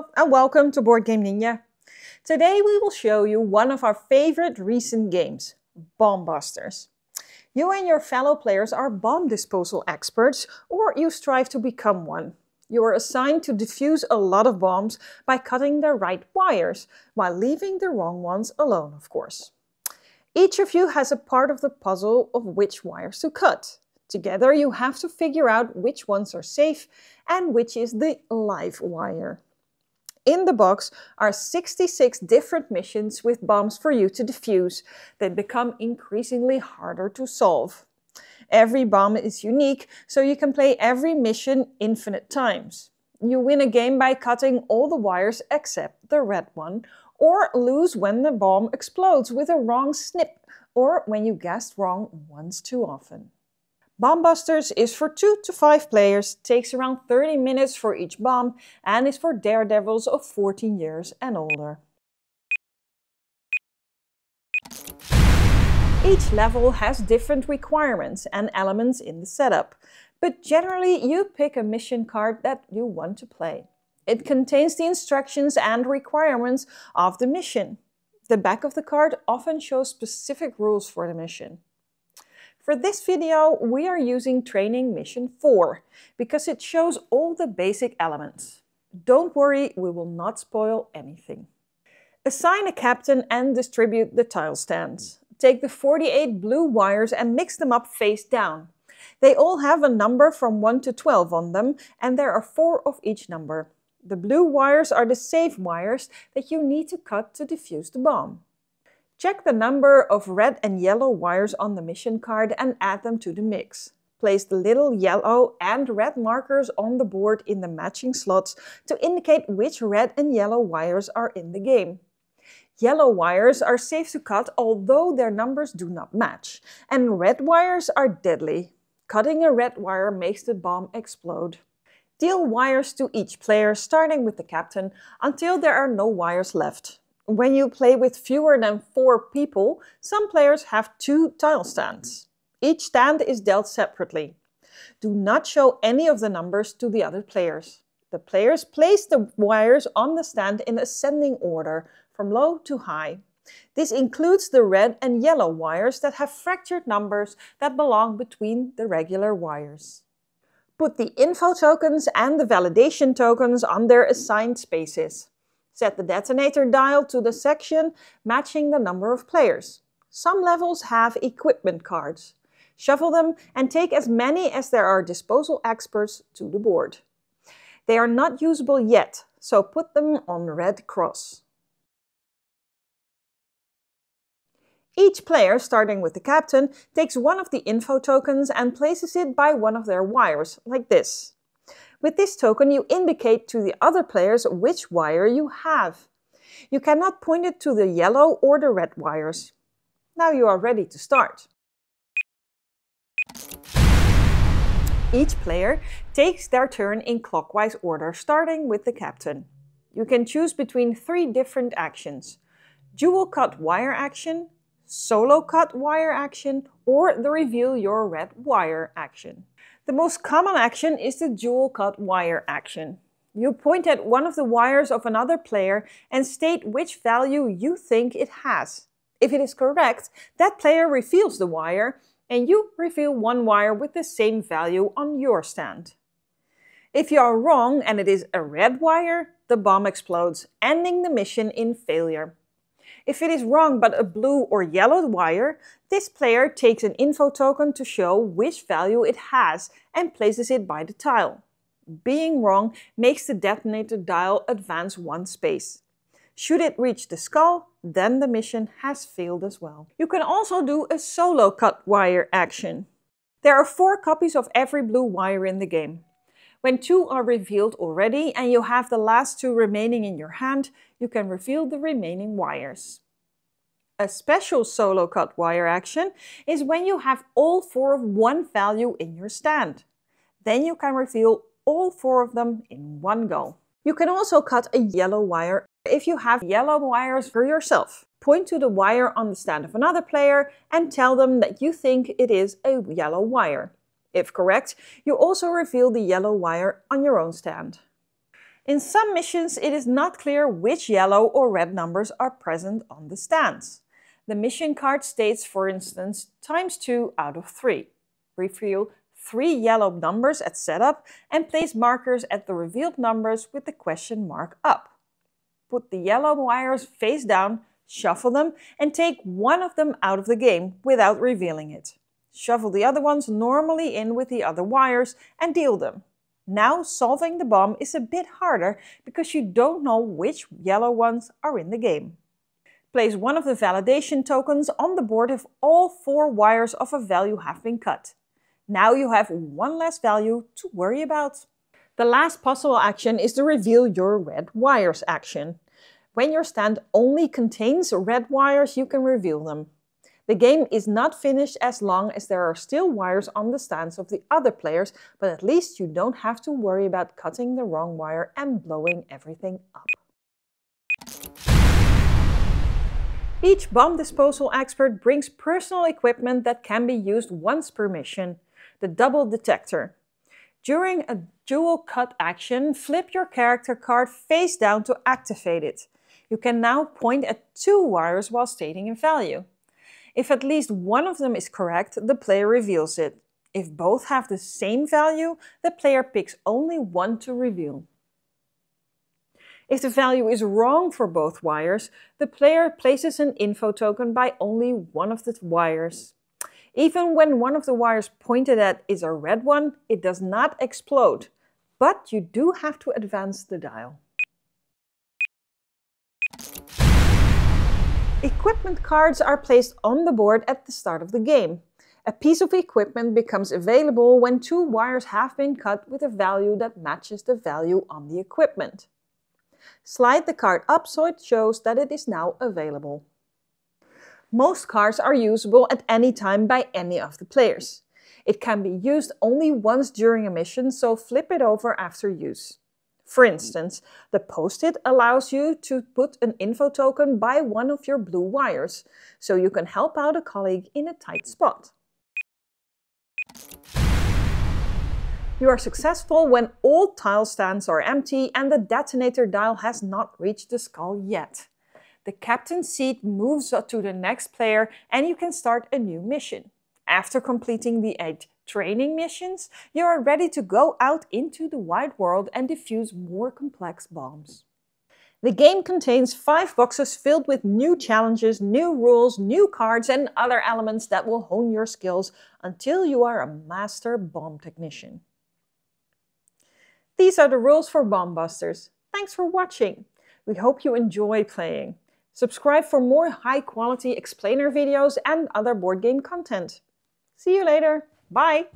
Hello and welcome to Boardgame Ninja. Today we will show you one of our favorite recent games, Bomb Busters. You and your fellow players are bomb disposal experts, or you strive to become one. You are assigned to defuse a lot of bombs by cutting the right wires, while leaving the wrong ones alone, of course. Each of you has a part of the puzzle of which wires to cut. Together you have to figure out which ones are safe and which is the live wire. In the box are 66 different missions with bombs for you to defuse that become increasingly harder to solve. Every bomb is unique, so you can play every mission infinite times. You win a game by cutting all the wires except the red one, or lose when the bomb explodes with a wrong snip, or when you guessed wrong once too often. Bomb Busters is for 2 to 5 players, takes around 30 minutes for each bomb, and is for daredevils of 14 years and older. Each level has different requirements and elements in the setup, but generally you pick a mission card that you want to play. It contains the instructions and requirements of the mission. The back of the card often shows specific rules for the mission. For this video, we are using Training Mission 4, because it shows all the basic elements. Don't worry, we will not spoil anything. Assign a captain and distribute the tile stands. Take the 48 blue wires and mix them up face down. They all have a number from 1 to 12 on them, and there are 4 of each number. The blue wires are the safe wires that you need to cut to defuse the bomb. Check the number of red and yellow wires on the mission card and add them to the mix. Place the little yellow and red markers on the board in the matching slots to indicate which red and yellow wires are in the game. Yellow wires are safe to cut although their numbers do not match, and red wires are deadly. Cutting a red wire makes the bomb explode. Deal wires to each player, starting with the captain, until there are no wires left. When you play with fewer than 4 people, some players have 2 tile stands. Each stand is dealt separately. Do not show any of the numbers to the other players. The players place the wires on the stand in ascending order, from low to high. This includes the red and yellow wires that have fractured numbers that belong between the regular wires. Put the info tokens and the validation tokens on their assigned spaces. Set the detonator dial to the section matching the number of players. Some levels have equipment cards. Shuffle them and take as many as there are disposal experts to the board. They are not usable yet, so put them on red cross. Each player, starting with the captain, takes one of the info tokens and places it by one of their wires, like this. With this token, you indicate to the other players which wire you have. You cannot point it to the yellow or the red wires. Now you are ready to start. Each player takes their turn in clockwise order, starting with the captain. You can choose between 3 different actions: dual cut wire action, solo cut wire action, or the reveal your red wire action. The most common action is the dual cut wire action. You point at one of the wires of another player and state which value you think it has. If it is correct, that player reveals the wire, and you reveal one wire with the same value on your stand. If you are wrong and it is a red wire, the bomb explodes, ending the mission in failure. If it is wrong but a blue or yellow wire, this player takes an info token to show which value it has and places it by the tile. Being wrong makes the detonator dial advance 1 space. Should it reach the skull, then the mission has failed as well. You can also do a solo cut wire action. There are 4 copies of every blue wire in the game. When 2 are revealed already and you have the last 2 remaining in your hand, you can reveal the remaining wires. A special solo cut wire action is when you have all 4 of one value in your stand. Then you can reveal all 4 of them in one go. You can also cut a yellow wire if you have yellow wires for yourself. Point to the wire on the stand of another player and tell them that you think it is a yellow wire. If correct, you also reveal the yellow wire on your own stand. In some missions, it is not clear which yellow or red numbers are present on the stands. The mission card states, for instance, ×2 out of 3. Reveal 3 yellow numbers at setup and place markers at the revealed numbers with the question mark up. Put the yellow wires face down, shuffle them, and take one of them out of the game without revealing it. Shuffle the other ones normally in with the other wires and deal them. Now solving the bomb is a bit harder because you don't know which yellow ones are in the game. Place one of the validation tokens on the board if all 4 wires of a value have been cut. Now you have one less value to worry about. The last possible action is the reveal your red wires action. When your stand only contains red wires, you can reveal them. The game is not finished as long as there are still wires on the stands of the other players, but at least you don't have to worry about cutting the wrong wire and blowing everything up. Each bomb disposal expert brings personal equipment that can be used once per mission. The double detector. During a dual cut action, flip your character card face down to activate it. You can now point at 2 wires while stating a value. If at least one of them is correct, the player reveals it. If both have the same value, the player picks only one to reveal. If the value is wrong for both wires, the player places an info token by only one of the wires. Even when one of the wires pointed at is a red one, it does not explode, but you do have to advance the dial. Equipment cards are placed on the board at the start of the game. A piece of equipment becomes available when 2 wires have been cut with a value that matches the value on the equipment. Slide the card up so it shows that it is now available. Most cards are usable at any time by any of the players. It can be used only once during a mission, so flip it over after use. For instance, the post-it allows you to put an info token by one of your blue wires, so you can help out a colleague in a tight spot. You are successful when all tile stands are empty and the detonator dial has not reached the skull yet. The captain's seat moves to the next player and you can start a new mission. After completing the 8 training missions, you are ready to go out into the wide world and defuse more complex bombs. The game contains 5 boxes filled with new challenges, new rules, new cards and other elements that will hone your skills until you are a master bomb technician. These are the rules for Bomb Busters. Thanks for watching. We hope you enjoy playing. Subscribe for more high-quality explainer videos and other board game content. See you later. Bye!